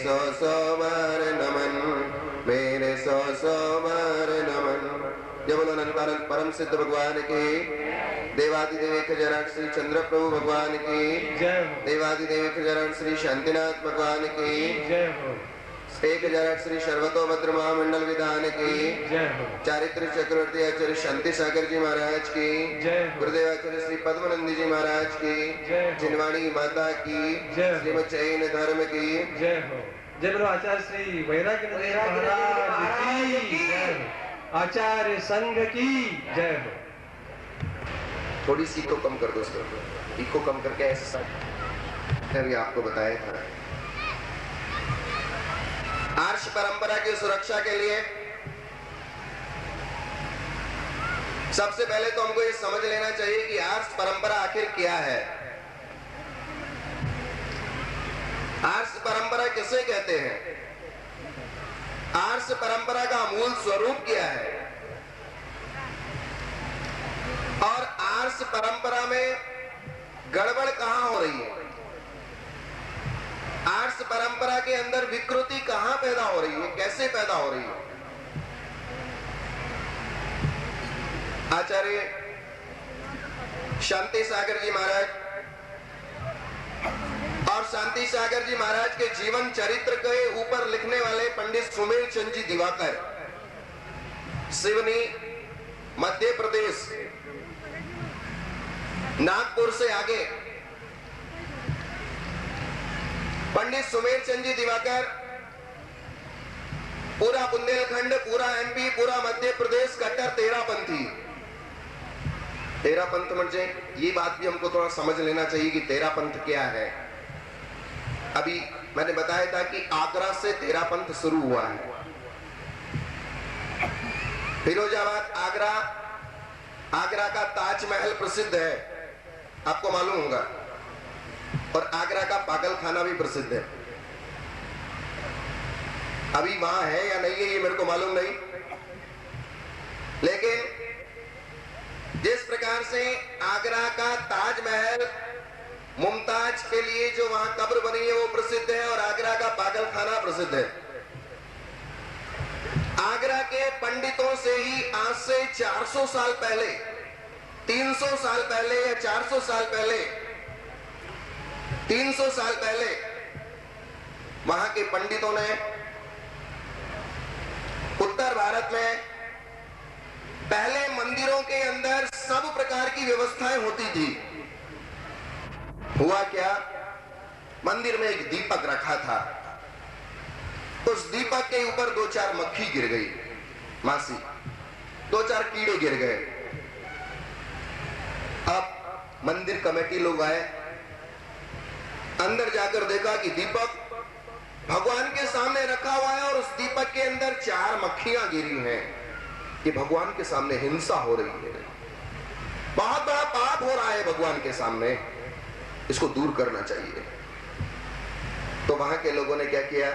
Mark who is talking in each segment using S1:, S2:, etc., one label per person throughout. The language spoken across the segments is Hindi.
S1: सौ बार नमन, मेरे सौ बार नमन। जय बोलो अनंत परम सिद्ध भगवान की, देवादिदेव खजानन श्री चंद्र प्रभु भगवान की जय, देवादिदेव खजानन श्री शांतिनाथ भगवान की जय हो, 1008 श्री सर्वतोभद्र महामंडल विधान की जय हो, चारित्र चक्रवर्ती आचार्य शांति सागर जी महाराज की जय, गुरुदेव आचार्य श्री पद्मनंदी जी महाराज की जय, जिनवाणी माता की जय, श्रीमद जैन धर्म की जय हो।
S2: जय बोलो आचार्य श्री वैराग्य महाराज की जय, आचार्य संघ की जय हो।
S1: थोड़ी सी को कम कर दो, इसको कम करके ऐसा अभी आपको बताया था। आर्ष परंपरा की सुरक्षा के लिए सबसे पहले तो हमको ये समझ लेना चाहिए कि आर्ष परंपरा आखिर क्या है। आर्ष परंपरा किसे कहते हैं, आर्ष परंपरा का मूल स्वरूप क्या है, और आर्ष परंपरा में गड़बड़ कहां हो रही है, आर्ष परंपरा के अंदर विकृति कहां पैदा हो रही है, कैसे पैदा हो रही है। आचार्य शांति सागर जी महाराज और शांति सागर जी महाराज के जीवन चरित्र के ऊपर लिखने वाले पंडित सुमेर चंद जी दिवाकर, सिवनी मध्य प्रदेश, नागपुर से आगे, पंडित सुमेर चंद जी दिवाकर पूरा बुंदेलखंड, पूरा एमपी, पूरा मध्य प्रदेश कट्टर तेरापंथी। तेरापंथ म्हणजे ये बात भी हमको थोड़ा समझ लेना चाहिए कि तेरापंथ क्या है। अभी मैंने बताया था कि आगरा से तेरापंथ शुरू हुआ है। फिरोजाबाद, आगरा, आगरा का ताजमहल प्रसिद्ध है, आपको मालूम होगा, और आगरा का पागल खाना भी प्रसिद्ध है। अभी वहां है या नहीं है ये मेरे को मालूम नहीं, लेकिन जिस प्रकार से आगरा का ताजमहल मुमताज के लिए जो वहां कब्र बनी है वो प्रसिद्ध है, और आगरा का पागल खाना प्रसिद्ध है। आगरा के पंडितों से ही आज से 400 साल पहले, 300 साल पहले या 400 साल पहले, 300 साल पहले वहां के पंडितों ने उत्तर भारत में पहले मंदिरों के अंदर सब प्रकार की व्यवस्थाएं होती थी। हुआ क्या, मंदिर में एक दीपक रखा था, उस दीपक के ऊपर 2-4 मक्खी गिर गई, मासी, 2-4 कीड़े गिर गए। अब मंदिर कमेटी लोग आए, अंदर जाकर देखा कि दीपक भगवान के सामने रखा हुआ है और उस दीपक के अंदर 4 मक्खियां गिरी हैं। कि भगवान के सामने हिंसा हो रही है, बहुत बड़ा पाप हो रहा है भगवान के सामने, इसको दूर करना चाहिए। तो वहां के लोगों ने क्या किया,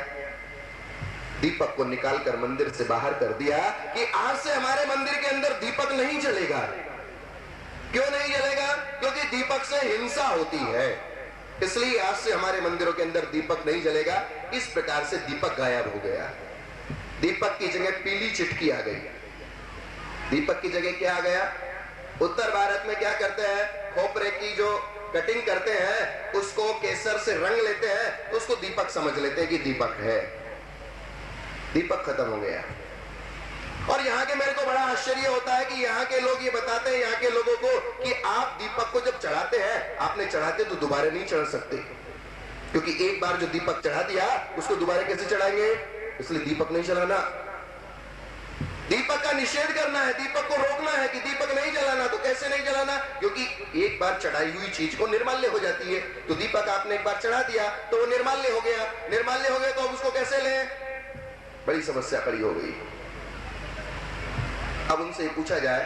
S1: दीपक को निकालकर मंदिर से बाहर कर दिया कि आज से हमारे मंदिर के अंदर दीपक नहीं जलेगा। क्यों नहीं जलेगा? क्योंकि दीपक से हिंसा होती है, इसलिए आज से हमारे मंदिरों के अंदर दीपक नहीं जलेगा। इस प्रकार से दीपक गायब हो गया। दीपक की जगह पीली चिटकी आ गई। दीपक की जगह क्या आ गया? उत्तर भारत में क्या करते हैं, खोपरे की जो कटिंग करते हैं उसको केसर से रंग लेते हैं, उसको दीपक समझ लेते हैं कि दीपक है। दीपक खत्म हो गया। और यहाँ के मेरे को बड़ा आश्चर्य होता है कि यहाँ के लोग ये बताते हैं यहाँ के लोगों को कि आप दीपक को जब चढ़ाते हैं, आपने चढ़ाते तो दोबारा नहीं चढ़ा सकते, क्योंकि एक बार जो दीपक चढ़ा दिया उसको दोबारा कैसे चढ़ाएंगे, इसलिए दीपक नहीं चढ़ाना। दीपक का निषेध करना है, दीपक को रोकना है कि दीपक नहीं जलाना। तो कैसे नहीं जलाना? क्योंकि एक बार चढ़ाई हुई चीज को निर्माल्य हो जाती है। तो दीपक आपने एक बार चढ़ा दिया तो वो निर्माल्य हो गया। निर्माल्य हो गया तो अब उसको कैसे लें? बड़ी समस्या खड़ी हो गई। अब उनसे पूछा जाए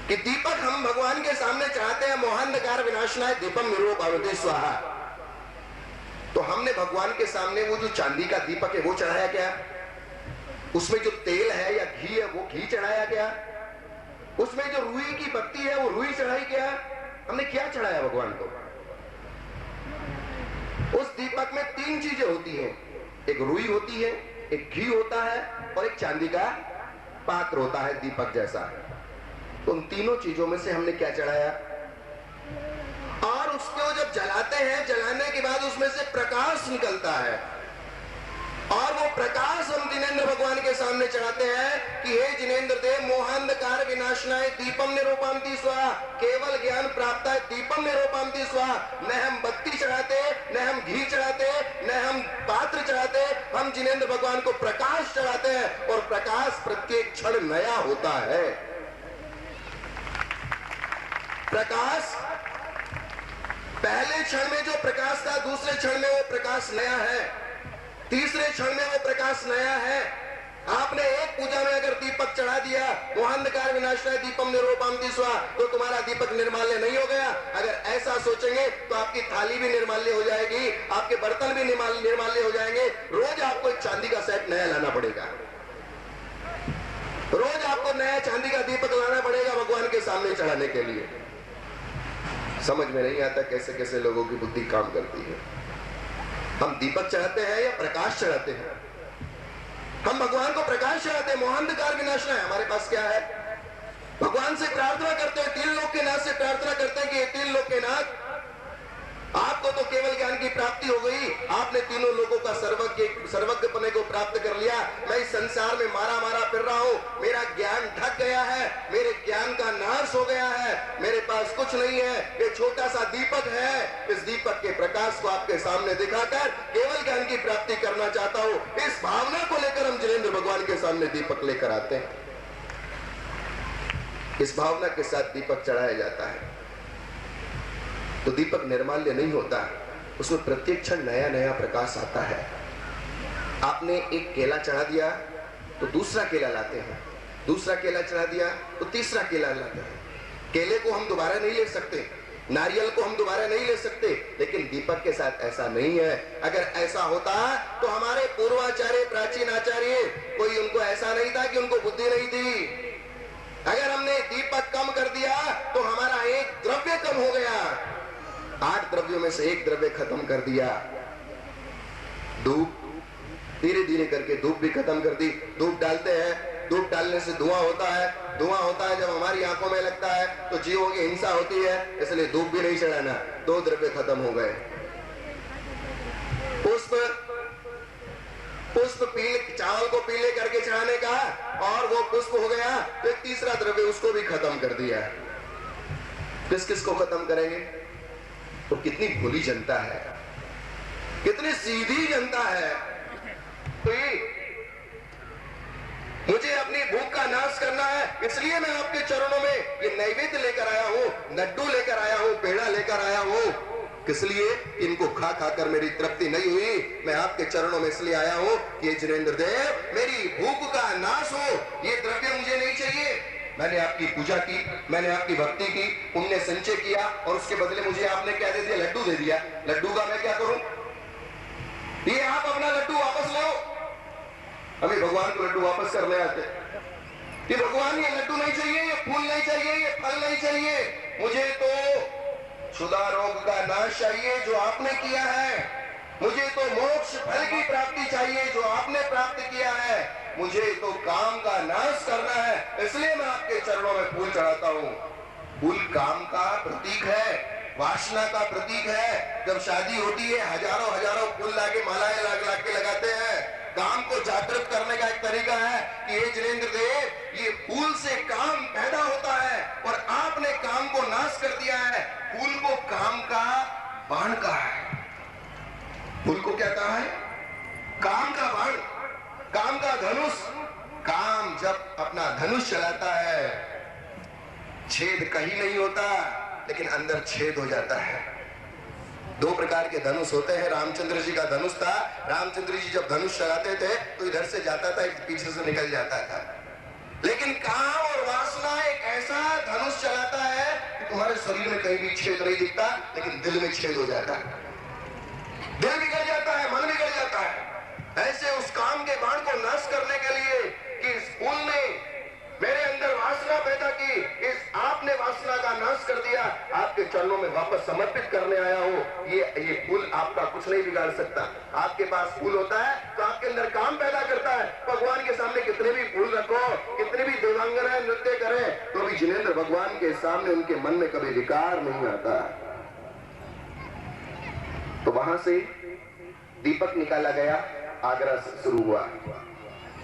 S1: कि दीपक हम भगवान के सामने चढ़ाते हैं, मोहांधकार विनाशनाय दीपम निरो पार्वती स्वाहा, तो हमने भगवान के सामने वो जो चांदी का दीपक है वो चढ़ाया क्या? उसमें जो तेल है या घी है वो घी चढ़ाया क्या? उसमें जो रुई की पत्ती है वो रुई चढ़ाई क्या? हमने क्या चढ़ाया भगवान को? उस दीपक में 3 चीजें होती हैं, एक रुई होती है, एक घी होता है और एक चांदी का पात्र होता है दीपक जैसा। तो उन तीनों चीजों में से हमने क्या चढ़ाया, और उसको जब जलाते हैं, जलाने के बाद उसमें से प्रकाश निकलता है, और वो प्रकाश हम जिनेंद्र भगवान के सामने चढ़ाते हैं कि हे जिनेंद्र देव, मोहांधकार विनाशनाय दीपम निरूपंती स्वाहा, केवल ज्ञान प्राप्त है दीपम निरूपंती स्वाहा। न हम बत्ती चढ़ाते, न हम घी चढ़ाते, न हम पात्र चढ़ाते, हम जिनेंद्र भगवान को प्रकाश चढ़ाते हैं, और प्रकाश प्रत्येक क्षण नया होता है। प्रकाश पहले क्षण में जो प्रकाश था, दूसरे क्षण में वो प्रकाश नया है, तीसरे क्षण में वो प्रकाश नया है। आपने एक पूजा में अगर दीपक चढ़ा दिया, मोहांधकार विनाशनाय दीपम निरूपंती स्वाहा, तो तुम्हारा दीपक निर्माल्य नहीं हो गया। अगर ऐसा सोचेंगे तो आपकी थाली भी निर्माल्य हो जाएगी, आपके बर्तन भी निर्माल्य हो जाएंगे। रोज आपको एक चांदी का सेट नया लाना पड़ेगा, रोज आपको नया चांदी का दीपक लाना पड़ेगा भगवान के सामने चढ़ाने के लिए। समझ में नहीं आता कैसे कैसे लोगों की बुद्धि काम करती है। हम दीपक चढ़ाते हैं या प्रकाश चढ़ाते हैं? हम भगवान को प्रकाश चढ़ाते हैं। मोहांधकार विनाशनाय, हमारे पास क्या है? भगवान से प्रार्थना करते हैं, 3 लोक के नाथ से प्रार्थना करते हैं कि 3 लोक के नाथ, आपको तो केवल ज्ञान की प्राप्ति हो गई, आपने तीनों लोगों का सर्वज्ञपने को प्राप्त कर लिया। मैं इस संसार में मारा मारा फिर रहा हूं, मेरा ज्ञान ढक गया है, मेरे ज्ञान का नाश हो गया है, मेरे पास कुछ नहीं है, ये छोटा सा दीपक है। इस दीपक के प्रकाश को आपके सामने दिखाकर केवल ज्ञान की प्राप्ति करना चाहता हूं। इस भावना को लेकर हम जिनेंद्र भगवान के सामने दीपक लेकर आते हैं। इस भावना के साथ दीपक चढ़ाया जाता है तो दीपक निर्माल्य नहीं होता, उसमें प्रत्येक क्षण नया नया प्रकाश आता है। आपने एक केला चढ़ा दिया तो दूसरा केला लाते हैं, दूसरा केला चढ़ा दिया तो तीसरा केला लाते हैं। केले को हम दोबारा नहीं ले सकते, नारियल को हम दोबारा नहीं ले सकते, लेकिन दीपक के साथ ऐसा नहीं है। अगर ऐसा होता तो हमारे पूर्वाचार्य, प्राचीन आचार्य, कोई उनको ऐसा नहीं था कि उनको बुद्धि नहीं थी। अगर हमने दीपक कम कर दिया तो हमारा एक द्रव्य कम हो गया, 8 द्रव्यों में से एक द्रव्य खत्म कर दिया। धूप, धीरे धीरे करके धूप भी खत्म कर दी। धूप डालते हैं, धूप डालने से धुआं होता है, धुआं होता है जब हमारी आंखों में लगता है तो जीवों की हिंसा होती है, इसलिए धूप भी नहीं चढ़ाना। 2 द्रव्य खत्म हो गए। पुष्प पीले, चावल को पीले करके चढ़ाने का, और वो पुष्प हो गया तो एक तीसरा द्रव्य, उसको भी खत्म कर दिया। किस किस को खत्म करेंगे? तो कितनी भोली जनता है, कितनी सीधी जनता है। तो मुझे अपनी भूख का नाश करना है, इसलिए मैं आपके चरणों में ये नैवेद्य लेकर आया हूं, लड्डू लेकर आया हूं, पेड़ा लेकर आया हूं। किस लिए? इनको खा खाकर मेरी तृप्ति नहीं हुई। मैं आपके चरणों में इसलिए आया हूं कि जिनेंद्र देव, मेरी भूख का नाश हो। ये द्रव्य मुझे नहीं चाहिए। मैंने आपकी पूजा की, मैंने आपकी भक्ति की, पुण्य संचय किया, और उसके बदले मुझे आपने क्या दे दिया? लड्डू दे दिया। लड्डू का मैं क्या करूं? ये आप अपना लड्डू वापस लो। हमें भगवान को लड्डू वापस करने आते, कि भगवान ये लड्डू नहीं चाहिए, ये फूल नहीं चाहिए, ये फल नहीं चाहिए, मुझे तो क्षुधा रोग का नाश चाहिए जो आपने किया है, मुझे तो मोक्ष फल की प्राप्ति चाहिए जो आपने प्राप्त किया है, मुझे तो काम का नाश करना है, इसलिए मैं आपके चरणों में फूल चढ़ाता हूँ। फूल काम का प्रतीक है, वासना का प्रतीक है। जब शादी होती है हजारों हजारों फूल लाके, मालाएं लाग के लगाते हैं। काम को जागृत करने का एक तरीका है कि ये जिनेंद्र देव, ये फूल से काम पैदा होता है और आपने काम को नाश कर दिया है। फूल को काम का बाण कहा है, फूल को क्या कहा है? काम का बाण, काम का धनुष। काम जब अपना धनुष चलाता है, छेद कहीं नहीं होता, लेकिन अंदर छेद हो जाता है। 2 प्रकार के धनुष होते हैं। रामचंद्र जी का धनुष था, रामचंद्र जी जब धनुष चलाते थे तो इधर से जाता था, पीछे से निकल जाता था। लेकिन काम और वासना एक ऐसा धनुष चलाता है कि तुम्हारे शरीर में कहीं भी छेद नहीं दिखता, लेकिन दिल में छेद हो जाता है, दिल बिगड़ जाता है, मन बिगड़ जाता है। ऐसे उस काम के बाण को नाश करने के लिए कि इस फूल ने मेरे अंदर वासना पैदा की, इस आपने वासना का नाश कर दिया, आपके चरणों में वापस समर्पित करने आया हूं। ये फूल आपका कुछ नहीं बिगाड़ सकता। आपके पास फूल होता है तो आपके अंदर काम पैदा करता है। भगवान के सामने कितने भी फूल रखो, कितने भी देवांगनाएं नृत्य करें, तो भी जिनेंद्र भगवान के सामने उनके मन में कभी विकार नहीं आता। तो वहां से दीपक निकाला गया, आगरा से शुरू हुआ।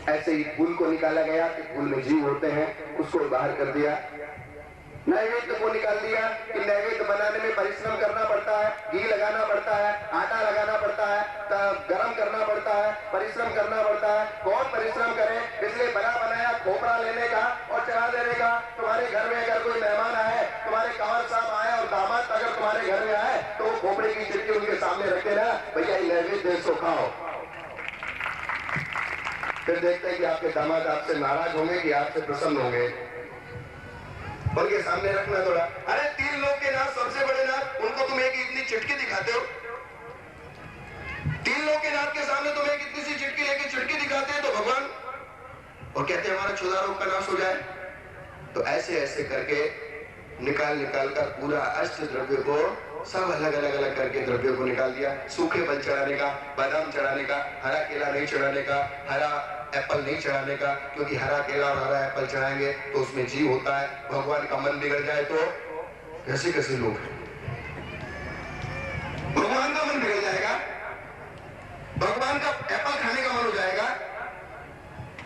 S1: ऐसे ही फूल को निकाला गया कि फूल में जीव होते हैं, उसको बाहर कर दिया। नैवेद्य को निकाल दिया कि नैवेद्य बनाने में परिश्रम करना पड़ता है, घी लगाना पड़ता है, आटा लगाना पड़ता है, गरम करना पड़ता है, परिश्रम करना पड़ता है। कौन परिश्रम करे? इसलिए बना बनाया खोपड़ा लेने का और चढ़ा देने का। तुम्हारे घर में अगर कोई मेहमान आए, तुम्हारे कंवर साहब आए और दामाद अगर तुम्हारे घर में आए, तो वो खोपड़े की चिट्ठी उनके सामने रख देना, भैया ये नैवेद्य इसको खाओ। फिर देखते हैं कि आपके दामाद आपसे नाराज होंगे कि आपसे प्रसन्न होंगे। उनके सामने रखना थोड़ा। अरे 3 लोग के नाथ, सबसे बड़े नाथ, उनको तुम एक इतनी चिटकी दिखाते हो। 3 लोग के नाथ के सामने तुम एक इतनी सी चिटकी लेके चिटकी दिखाते हैं तो भगवान और कहते हैं हमारा 14 रोग का नाश हो जाए। तो ऐसे ऐसे करके निकाल कर पूरा अष्ट द्रव्य को सब अलग अलग करके द्रव्यों को निकाल दिया। सूखे फल चढ़ाने का, बादाम चढ़ाने का, हरा केला नहीं चढ़ाने का, हरा एप्पल नहीं चढ़ाने का, क्योंकि हरा केला और हरा एप्पल चढ़ाएंगे तो उसमें जीव होता है। भगवान का मन बिगड़ जाए तो कैसे कैसे लोग हैं, भगवान का मन बिगड़ जाएगा, भगवान का एप्पल खाने का मन हो जाएगा।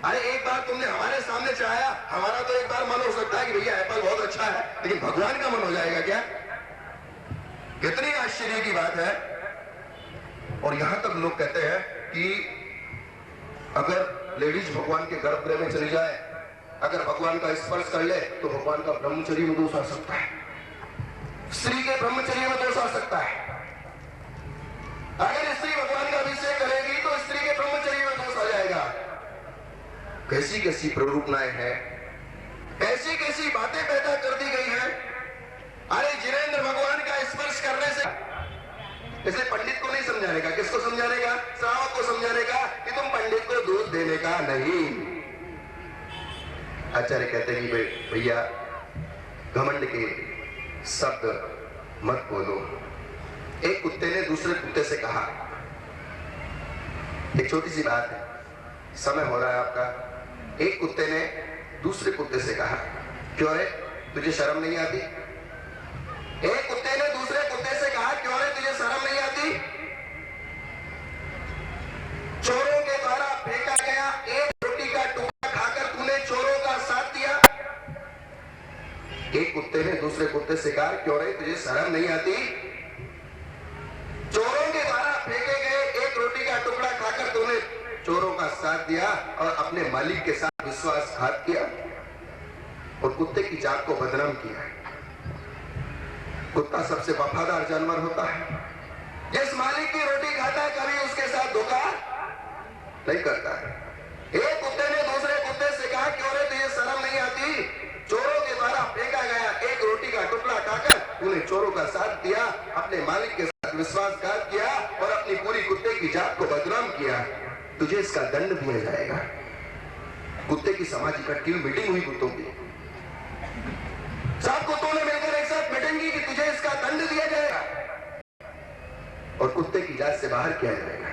S1: अरे एक बार तुमने हमारे सामने चढ़ाया, हमारा तो एक बार मन हो सकता है कि भैया एप्पल बहुत अच्छा है, लेकिन भगवान का मन हो जाएगा क्या? कितनी आश्चर्य की बात है। और यहां तक लोग कहते हैं कि अगर लेडीज भगवान के गर्भगृह में चली जाए, अगर भगवान का स्पर्श कर ले तो भगवान का ब्रह्मचर्य में दोष आ सकता है, स्त्री के ब्रह्मचर्य में दोष आ सकता है। अगर स्त्री भगवान का अभिषेक करेगी तो स्त्री के ब्रह्मचर्य में दोष आ जाएगा। कैसी कैसी प्ररूपनाएं हैं, कैसी कैसी बातें पैदा कर दी गई हैं। अरे जिनेंद्र भगवान का स्पर्श करने से, इसलिए पंडित को नहीं समझाने का, किसको समझाने का? श्रावक को समझाने का कि तुम पंडित को दूध देने का नहीं। आचार्य कहते हैं कि भैया घमंड के शब्द मत बोलो। एक कुत्ते ने दूसरे कुत्ते से कहा, एक छोटी सी बात है, समय हो रहा है आपका। एक कुत्ते ने दूसरे कुत्ते से कहा, क्यों रे तुझे शर्म नहीं आती? एक कुत्ते ने दूसरे कुत्ते से कहा, क्यों रे तुझे शर्म नहीं आती? चोरों के द्वारा फेंका गया एक रोटी का टुकड़ा खाकर तूने चोरों का साथ दिया। एक कुत्ते ने दूसरे कुत्ते से कहा, क्यों रे तुझे शर्म नहीं आती? चोरों के द्वारा फेंके गए एक रोटी का टुकड़ा खाकर तूने चोरों का साथ दिया और अपने मालिक के साथ विश्वासघात किया और कुत्ते की जात को बदनाम किया। कुत्ता सबसे वफादार जानवर होता है। जिस मालिक की रोटी खाता है कभी उसके साथ धोखा नहीं करता है। एक कुत्ते ने दूसरे कुत्ते से कहा, क्यों रे तुझे शर्म नहीं आती? चोरों के द्वारा फेंका गया एक रोटी का टुकड़ा खाकर तूने चोरों का साथ दिया, अपने मालिक के साथ विश्वासघात किया और अपनी पूरी कुत्ते की जात को बदनाम किया। तुझे इसका दंड दिया जाएगा। कुत्ते की समाज इकट्ठी मीटिंग हुई कुत्तों की, सब कुत्तों ने मिलकर एक साथ मीटिंग की कि तुझे इसका दंड दिया जाएगा और कुत्ते की जात से बाहर किया जाएगा।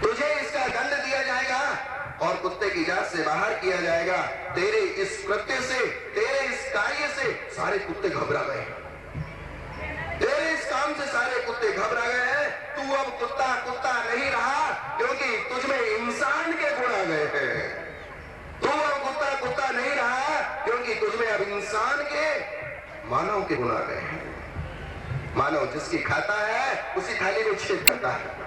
S1: तुझे इसका दंड दिया जाएगा और कुत्ते की जात से बाहर किया जाएगा। तेरे इस कृत्य से, तेरे इस कार्य से सारे कुत्ते घबरा गए। तेरे इस काम से सारे कुत्ते घबरा गए हैं। तू अब कुत्ता कुत्ता नहीं रहा, क्योंकि तुझमें इंसान के गुण आ गए हैं। तू अब कुत्ता कुत्ता नहीं रहा, क्योंकि तुझमें अब इंसान के, मानव के गुण आ गए हैं। मानव जिसकी खाता है उसी थाली में छेद करता है,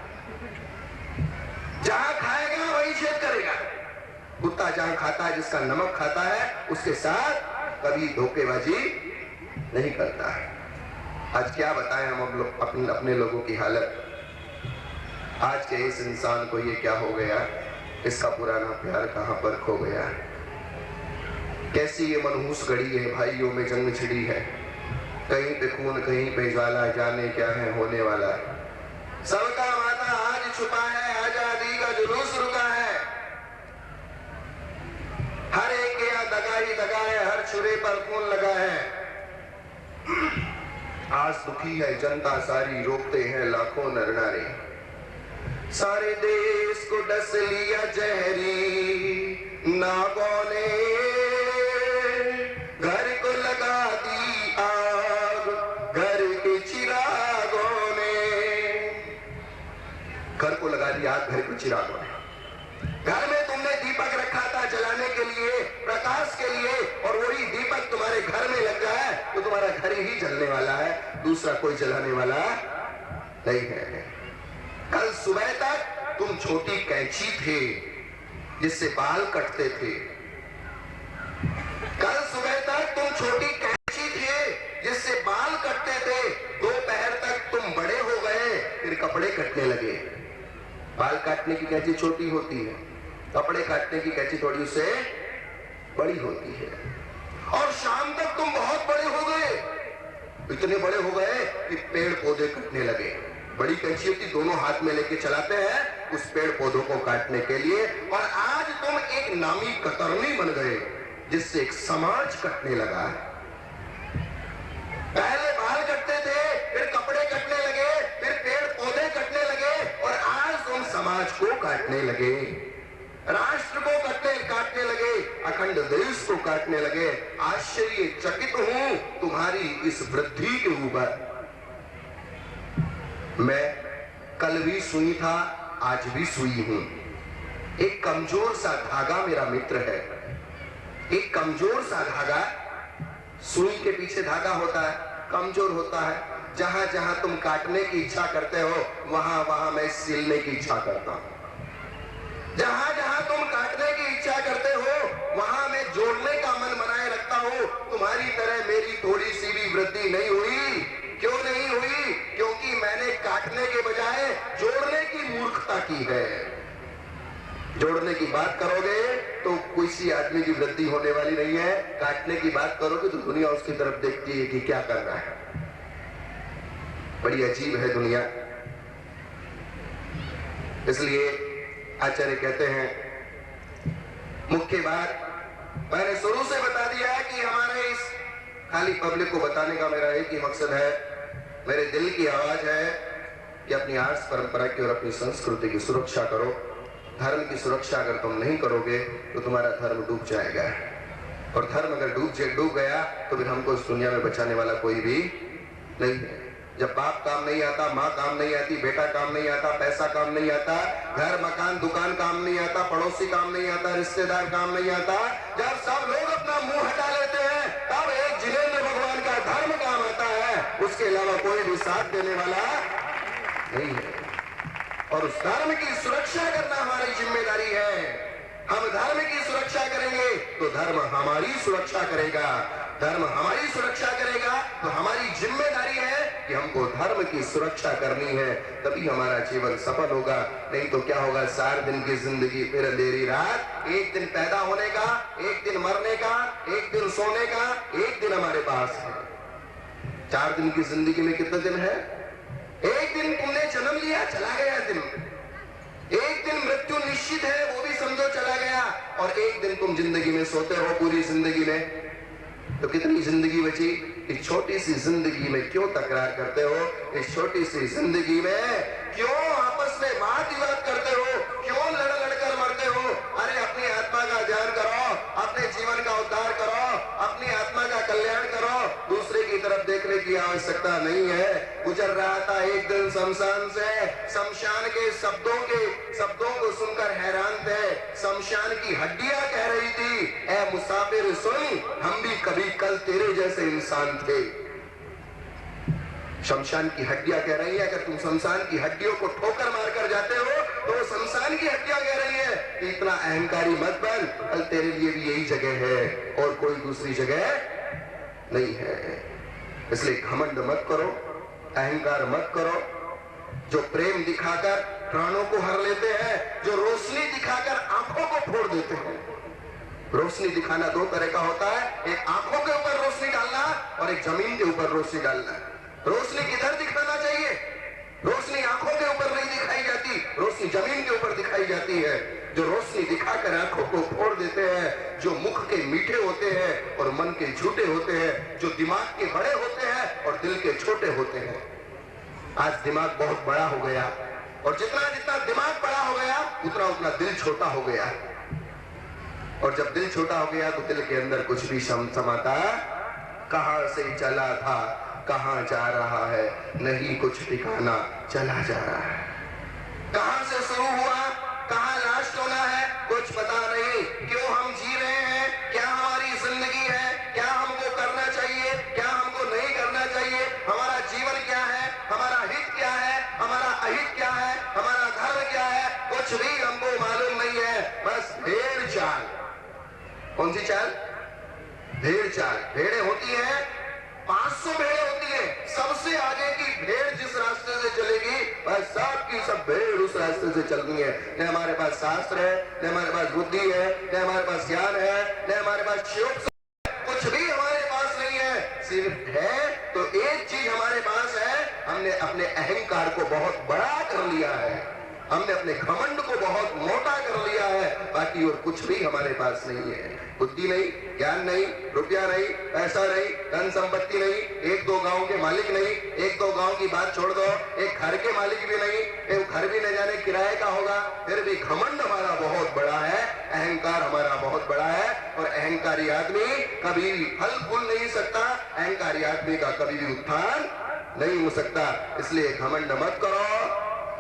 S1: जहां खाएगा वही छेद करेगा। कुत्ता जहां खाता है, जिसका नमक खाता है, उसके साथ कभी धोखेबाजी नहीं करता है। आज क्या बताएं हम लोग अपने लोगों की हालत। आज के इस इंसान को ये क्या हो गया, इसका पुराना प्यार कहां पर खो गया। कैसी ये मनहूस घड़ी है, भाइयों में जंग छिड़ी है, कहीं पे खून कहीं पे ज्वाला, जाने क्या है होने वाला। सबका माता आज छुपा है, आजादी का जुलूस रुका है। हर एक के यहाँ दगा ही दगा है, हर छुरे पर खून लगा है। आज दुखी है जनता सारी, रोकते हैं लाखों नर नारी। सारे देश को डस लिया जहरी नागों ने, घर को लगा दी आग घर के चिरागों ने। घर को लगा दी आग घर के चिरागों ने। घर में तुमने दीपक रखा था जलाने के लिए, प्रकाश के लिए, और वही दीपक तुम्हारे घर में लग जाए तो तुम्हारा घर ही जलने वाला है, दूसरा कोई जलाने वाला नहीं है। कल सुबह तक तुम छोटी कैंची थे जिससे बाल कटते थे। कल सुबह तक तुम छोटी कैंची थे जिससे बाल कटते थे। दोपहर तक तुम बड़े हो गए, फिर कपड़े कटने लगे। बाल काटने की कैंची छोटी होती है, कपड़े काटने की कैंची थोड़ी उससे बड़ी होती है। और शाम तक तुम बहुत बड़े हो गए, इतने बड़े हो गए कि पेड़ पौधे कटने लगे। बड़ी कैंची होती, दोनों हाथ में लेके चलाते हैं उस पेड़ पौधों को काटने के लिए। और आज तुम एक नामी कतरनी बन गए जिससे एक समाज कटने लगा है। पहले बाल कटते थे, फिर कपड़े कटने लगे, फिर पेड़ पौधे कटने लगे, और आज तुम समाज को काटने लगे, राष्ट्र को काटने लगे, अखंड देश को काटने लगे। आश्चर्यचकित हूं तुम्हारी इस वृद्धि के ऊपर। मैं कल भी सुई था, आज भी सुई हूं। एक कमजोर सा धागा मेरा मित्र है। एक कमजोर सा धागा, सुई के पीछे धागा होता है, कमजोर होता है। जहां जहां तुम काटने की इच्छा करते हो वहां वहां मैं सिलने की इच्छा करता हूं। जहां जहां तुम काटने की इच्छा करते हो वहां मैं जोड़ने का मन बनाए रखता हूं। तुम्हारी तरह मेरी थोड़ी सी भी वृद्धि नहीं हुई। क्यों नहीं हुई? क्योंकि मैंने काटने के बजाय जोड़ने की मूर्खता की है। जोड़ने की बात करोगे तो किसी आदमी की वृद्धि होने वाली नहीं है। काटने की बात करोगे तो दुनिया उसकी तरफ देखती है कि क्या कर रहा है। बड़ी अजीब है दुनिया। इसलिए आचार्य कहते हैं, मुख्य बात मैंने शुरू से बता दिया है कि हमारे इस खाली पब्लिक को बताने का मेरा एक ही मकसद है, मेरे दिल की आवाज है कि अपनी आर्स परंपरा की और अपनी संस्कृति की सुरक्षा करो। धर्म की सुरक्षा अगर तुम नहीं करोगे तो तुम्हारा धर्म डूब जाएगा, और धर्म अगर डूब गया तो फिर हमको इस दुनिया में बचाने वाला कोई भी नहीं है। जब बाप काम नहीं आता, माँ काम नहीं आती, बेटा काम नहीं आता, पैसा काम नहीं आता, घर मकान दुकान काम नहीं आता, पड़ोसी काम नहीं आता, रिश्तेदार काम नहीं आता, जब सब लोग अपना मुंह हटा लेते हैं तब एक जिनेंद्र भगवान का धर्म काम आता है। उसके अलावा कोई भी साथ देने वाला नहीं है। और उस धर्म की सुरक्षा करना हमारी जिम्मेदारी है। हम धर्म की सुरक्षा करेंगे तो धर्म हमारी सुरक्षा करेगा। धर्म हमारी सुरक्षा करेगा तो हमारी जिम्मेदारी है कि हमको धर्म की सुरक्षा करनी है, तभी हमारा जीवन सफल होगा। नहीं तो क्या होगा? 4 दिन की जिंदगी फिर अंधेरी रात। एक दिन पैदा होने का, एक दिन मरने का, एक दिन सोने का, एक दिन हमारे पास है। 4 दिन की जिंदगी में कितने दिन है? एक दिन तुमने जन्म लिया, चला गया दिन। एक दिन मृत्यु निश्चित है, वो भी समझो चला गया। और एक दिन तुम जिंदगी में सोते हो पूरी जिंदगी में, तो कितनी जिंदगी बची? इस छोटी सी जिंदगी में क्यों तकरार करते हो? इस छोटी सी जिंदगी में क्यों आपस में वाद विवाद करते हो? क्यों लड़ कर मरते हो? अरे अपनी आत्मा का ध्यान करो, अपने जीवन का उद्धार करो, अपनी आत्मा का कल्याण करो। दूसरे की तरफ देखने की आवश्यकता नहीं है। गुजर रहा था एक दिन शमशान से, शमशान के शब्दों को सुनकर हैरान थे। शमशान की हड्डियां कह रही थी, ऐ मुसाफिर सुन, हम भी कभी कल तेरे जैसे इंसान थे। शमशान की हड्डियां कह रही है, अगर तुम शमशान की हड्डियों को ठोकर मारकर जाते हो तो शमशान की हड्डियां कह रही है कि इतना अहंकारी मत बन, कल तेरे लिए भी यही जगह है और कोई दूसरी जगह नहीं है। इसलिए घमंड मत करो, अहंकार मत करो। जो प्रेम दिखाकर प्राणों को हर लेते हैं, जो रोशनी दिखाकर आंखों को फोड़ देते हैं। रोशनी दिखाना 2 तरह का होता है, एक आंखों के ऊपर रोशनी डालना और एक जमीन के ऊपर रोशनी डालना। रोशनी किधर दिखाना चाहिए? रोशनी आंखों के ऊपर नहीं दिखाई जाती, रोशनी जमीन के ऊपर दिखाई जाती है। जो रोशनी दिखाकर आंखों को फोड़ देते हैं, जो मुख के मीठे होते हैं और मन के झूठे होते हैं, जो दिमाग के बड़े होते हैं और दिल के छोटे होते हैं। आज दिमाग बहुत बड़ा हो गया और जितना जितना दिमाग बड़ा हो गया उतना उतना दिल छोटा हो गया। और जब दिल छोटा हो गया तो दिल के अंदर कुछ भी समाता, कहां से चला था कहां जा रहा है, नहीं कुछ ठिकाना चला जा रहा है। कहां से शुरू हुआ कहां लास्ट होना है कुछ पता नहीं। क्यों हम जी रहे हैं, क्या हमारी जिंदगी है, क्या हमको करना चाहिए, क्या हमको नहीं करना चाहिए, हमारा जीवन क्या है, हमारा हित क्या है, हमारा अहित क्या है, हमारा धर्म क्या है, कुछ भी हमको मालूम नहीं है। बस भेड़ चाल। कौन सी चाल? भेड़ चाल। भेड़ें होती हैं 500 भेड़ें होती है, सबसे आगे की भेड़ जिस रास्ते से चलेगी बस सब की सब भेड़ उस रास्ते से चलनी है। न हमारे पास शास्त्र है, न हमारे पास बुद्धि है, न हमारे पास ज्ञान है, न हमारे पास योग, कुछ भी हमारे पास नहीं है। सिर्फ है तो एक चीज हमारे पास है, हमने अपने अहंकार को बहुत बड़ा कर लिया है, हमने अपने घमंड को बहुत मोटा कर लिया है, बाकी और कुछ भी हमारे पास नहीं है। बुद्धि नहीं, ज्ञान नहीं, रुपया नहीं, पैसा नहीं, धन संपत्ति नहीं, एक दो गांव के मालिक नहीं, एक दो गांव की बात छोड़ दो, एक घर के मालिक भी नहीं, एक घर भी न जाने किराए का होगा, फिर भी घमंड हमारा बहुत बड़ा है, अहंकार हमारा बहुत बड़ा है। और अहंकारी आदमी कभी भी फल फूल नहीं सकता, अहंकारी आदमी का कभी भी उत्थान नहीं हो सकता। इसलिए घमंड मत करो,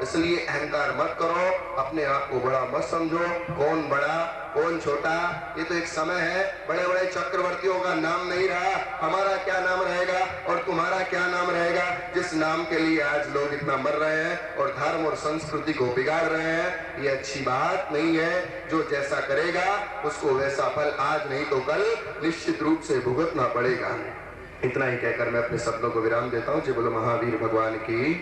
S1: इसलिए अहंकार मत करो, अपने आप को बड़ा मत समझो। कौन बड़ा कौन छोटा, ये तो एक समय है। बड़े बड़े चक्रवर्तियों का नाम नहीं रहा, हमारा क्या नाम रहेगा और तुम्हारा क्या नाम रहेगा, जिस नाम के लिए आज लोग इतना मर रहे हैं और धर्म और संस्कृति को बिगाड़ रहे हैं। ये अच्छी बात नहीं है। जो जैसा करेगा उसको वैसा फल आज नहीं तो कल निश्चित रूप से भुगतना पड़ेगा। इतना ही कहकर मैं अपने शब्दों को विराम देता हूँ। जय बोलो महावीर भगवान की।